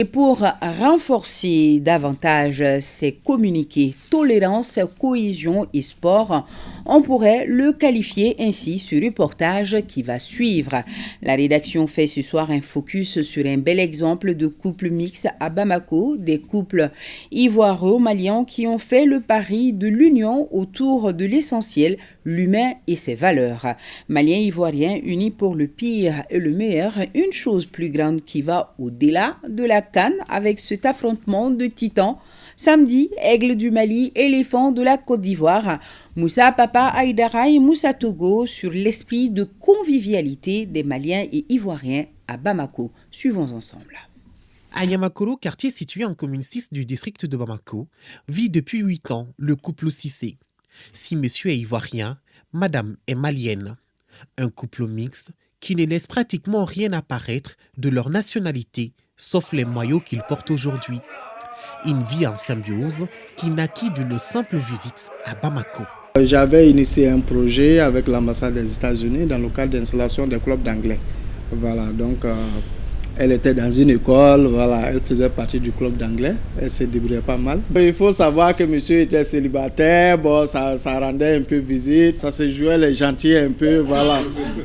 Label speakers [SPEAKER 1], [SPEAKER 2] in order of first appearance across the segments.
[SPEAKER 1] Et pour renforcer davantage ces communiqués tolérance, cohésion et sport, on pourrait le qualifier ainsi ce reportage qui va suivre. La rédaction fait ce soir un focus sur un bel exemple de couple mixte à Bamako, des couples ivoiro-maliens qui ont fait le pari de l'union autour de l'essentiel, l'humain et ses valeurs. Maliens ivoiriens unis pour le pire et le meilleur, une chose plus grande qui va au-delà de la CAN avec cet affrontement de titans. Samedi, Aigle du Mali, éléphant de la Côte d'Ivoire, Moussa Papa Aïdara et Moussa Togo sur l'esprit de convivialité des Maliens et Ivoiriens à Bamako. Suivons ensemble.
[SPEAKER 2] À Yamakolo, quartier situé en commune 6 du district de Bamako, vit depuis 8 ans le couple Cissé. Si monsieur est ivoirien, madame est malienne. Un couple mixte qui ne laisse pratiquement rien apparaître de leur nationalité, sauf les maillots qu'ils portent aujourd'hui. Une vie en symbiose qui naquit d'une simple visite à Bamako.
[SPEAKER 3] J'avais initié un projet avec l'ambassade des États-Unis dans le cadre d'installation des clubs d'anglais. Voilà, donc elle était dans une école, voilà, elle faisait partie du club d'anglais, elle se débrouillait pas mal. Il faut savoir que monsieur était célibataire, bon, ça rendait un peu visite, ça se jouait les gentils un peu, voilà.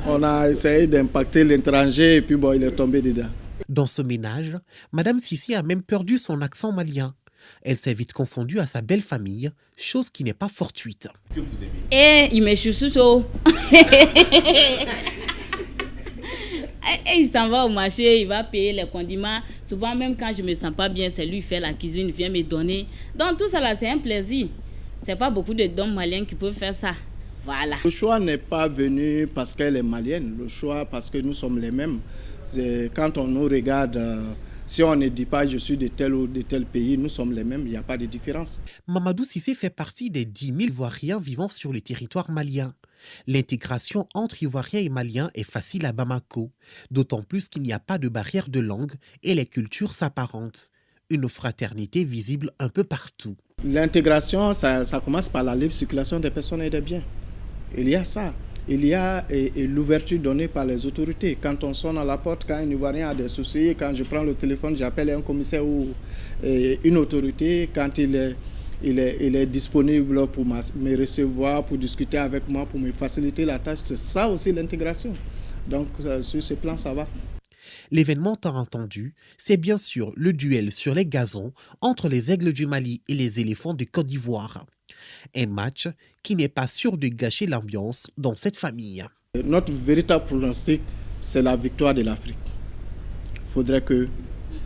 [SPEAKER 3] On a essayé d'impacter l'étranger et puis bon, il est tombé dedans.
[SPEAKER 2] Dans ce ménage, Madame Sissi a même perdu son accent malien. Elle s'est vite confondue à sa belle famille, chose qui n'est pas fortuite.
[SPEAKER 4] Et il me chouchou. Et il s'en va au marché, il va payer les condiments. Souvent, même quand je ne me sens pas bien, c'est lui qui fait la cuisine, il vient me donner. Donc tout ça là, c'est un plaisir. C'est pas beaucoup d'hommes maliens qui peuvent faire ça. Voilà.
[SPEAKER 3] Le choix n'est pas venu parce qu'elle est malienne. Le choix parce que nous sommes les mêmes. Quand on nous regarde, si on ne dit pas je suis de tel ou de tel pays, nous sommes les mêmes, il n'y a pas de différence.
[SPEAKER 2] Mamadou Cissé fait partie des 10 000 Ivoiriens vivant sur le territoire malien. L'intégration entre Ivoiriens et Maliens est facile à Bamako, d'autant plus qu'il n'y a pas de barrière de langue et les cultures s'apparentent. Une fraternité visible un peu partout.
[SPEAKER 3] L'intégration, ça commence par la libre circulation des personnes et des biens. Il y a ça. Il y a l'ouverture donnée par les autorités. Quand on sonne à la porte, quand un Ivoirien a des soucis, quand je prends le téléphone, j'appelle un commissaire ou une autorité, quand il est disponible pour me recevoir, pour discuter avec moi, pour me faciliter la tâche. C'est ça aussi l'intégration. Donc sur ce plan, ça va.
[SPEAKER 2] L'événement tant entendu, c'est bien sûr le duel sur les gazons entre les Aigles du Mali et les éléphants de Côte d'Ivoire. Un match qui n'est pas sûr de gâcher l'ambiance dans cette famille.
[SPEAKER 3] Notre véritable pronostic, c'est la victoire de l'Afrique. Il faudrait que,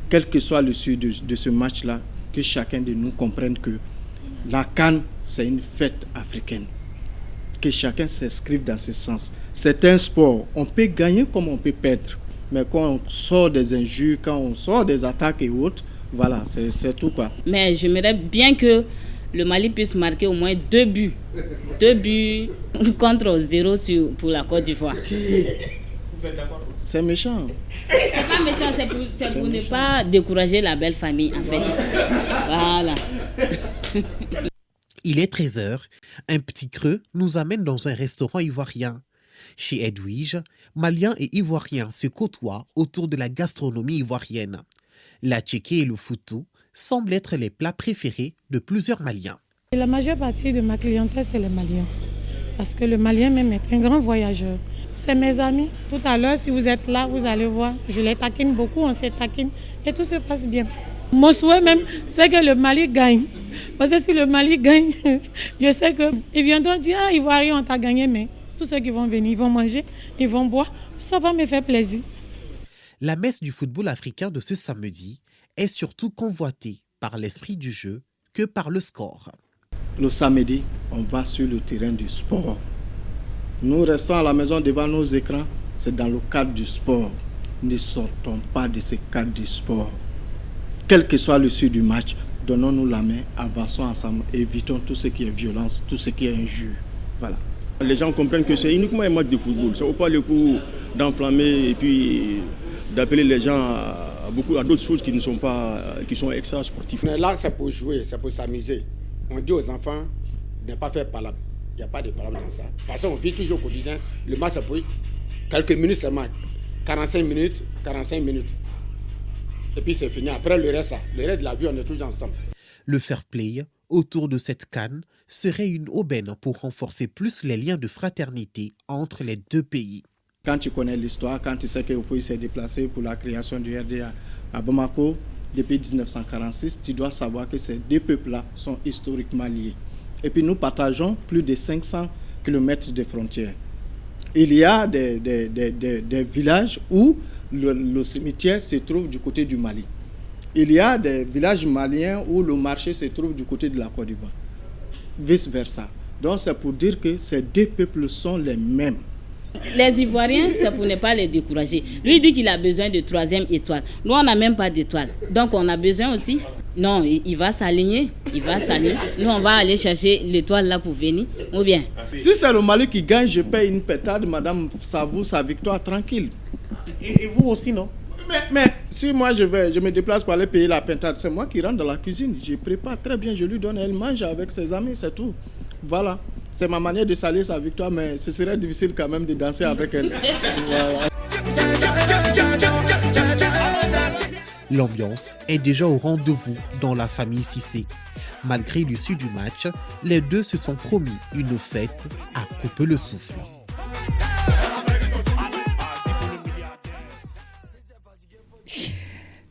[SPEAKER 3] quel que soit l'issue de ce match-là, que chacun de nous comprenne que la CAN, c'est une fête africaine. Que chacun s'inscrive dans ce sens. C'est un sport. On peut gagner comme on peut perdre. Mais quand on sort des injures, quand on sort des attaques et autres, voilà, c'est tout quoi.
[SPEAKER 4] Mais j'aimerais bien que le Mali puisse marquer au moins 2 buts. 2 buts contre 0 pour la Côte d'Ivoire.
[SPEAKER 3] C'est méchant.
[SPEAKER 4] C'est pas méchant, c'est pour ne pas décourager la belle famille en fait. Voilà.
[SPEAKER 2] Il est 13h. Un petit creux nous amène dans un restaurant ivoirien. Chez Edwige, Maliens et Ivoiriens se côtoient autour de la gastronomie ivoirienne. La tchéké et le foutou semblent être les plats préférés de plusieurs Maliens.
[SPEAKER 5] La majeure partie de ma clientèle, c'est les Maliens. Parce que le Malien même est un grand voyageur. C'est mes amis. Tout à l'heure, si vous êtes là, vous allez voir. Je les taquine beaucoup, on se taquine et tout se passe bien. Mon souhait même, c'est que le Mali gagne. Parce que si le Mali gagne, je sais qu'ils viendront dire « Ah, Ivoiriens, on t'a gagné », mais tous ceux qui vont venir, ils vont manger, ils vont boire. Ça va me faire plaisir.
[SPEAKER 2] La messe du football africain de ce samedi est surtout convoitée par l'esprit du jeu que par le score.
[SPEAKER 3] Le samedi, on va sur le terrain du sport. Nous restons à la maison devant nos écrans, c'est dans le cadre du sport. Ne sortons pas de ce cadre du sport. Quel que soit l'issue du match, donnons-nous la main, avançons ensemble, évitons tout ce qui est violence, tout ce qui est injure. Voilà.
[SPEAKER 6] Les gens comprennent que c'est uniquement un match de football. Ça ne vaut pas le coup d'enflammer et puis d'appeler les gens à d'autres choses qui sont extra sportives.
[SPEAKER 7] Là, c'est pour jouer, c'est pour s'amuser. On dit aux enfants de ne pas faire palabre. Il n'y a pas de palabre dans ça. Parce qu'on vit toujours au quotidien. Le match, c'est pour quelques minutes seulement. 45 minutes. et puis c'est fini. Après le reste de la vie, on est tous ensemble.
[SPEAKER 2] Le fair play autour de cette CAN serait une aubaine pour renforcer plus les liens de fraternité entre les deux pays.
[SPEAKER 3] Quand tu connais l'histoire, quand tu sais que Ofoyi s'est déplacé pour la création du RDA à Bamako depuis 1946, tu dois savoir que ces deux peuples-là sont historiquement liés. Et puis nous partageons plus de 500 km de frontières. Il y a des villages où le cimetière se trouve du côté du Mali. Il y a des villages maliens où le marché se trouve du côté de la Côte d'Ivoire. Vice-versa. Donc c'est pour dire que ces deux peuples sont les mêmes.
[SPEAKER 4] Les Ivoiriens, c'est pour ne pas les décourager. Lui, il dit qu'il a besoin de 3e étoile. Nous, on n'a même pas d'étoile. Donc, on a besoin aussi. Non, il va s'aligner. Il va s'aligner. Nous, on va aller chercher l'étoile là pour venir. Ou bien.
[SPEAKER 3] Si c'est le Mali qui gagne, je paye une pétade, madame savoure sa victoire tranquille.
[SPEAKER 2] Et vous aussi, non?
[SPEAKER 3] Mais si moi je me déplace pour aller payer la pétade, c'est moi qui rentre dans la cuisine. Je prépare très bien, je lui donne, elle mange avec ses amis, c'est tout. Voilà. C'est ma manière de saluer sa victoire, mais ce serait difficile quand même de danser avec elle. Voilà.
[SPEAKER 2] L'ambiance est déjà au rendez-vous dans la famille Cissé. Malgré l'issue du match, les deux se sont promis une fête à couper le souffle.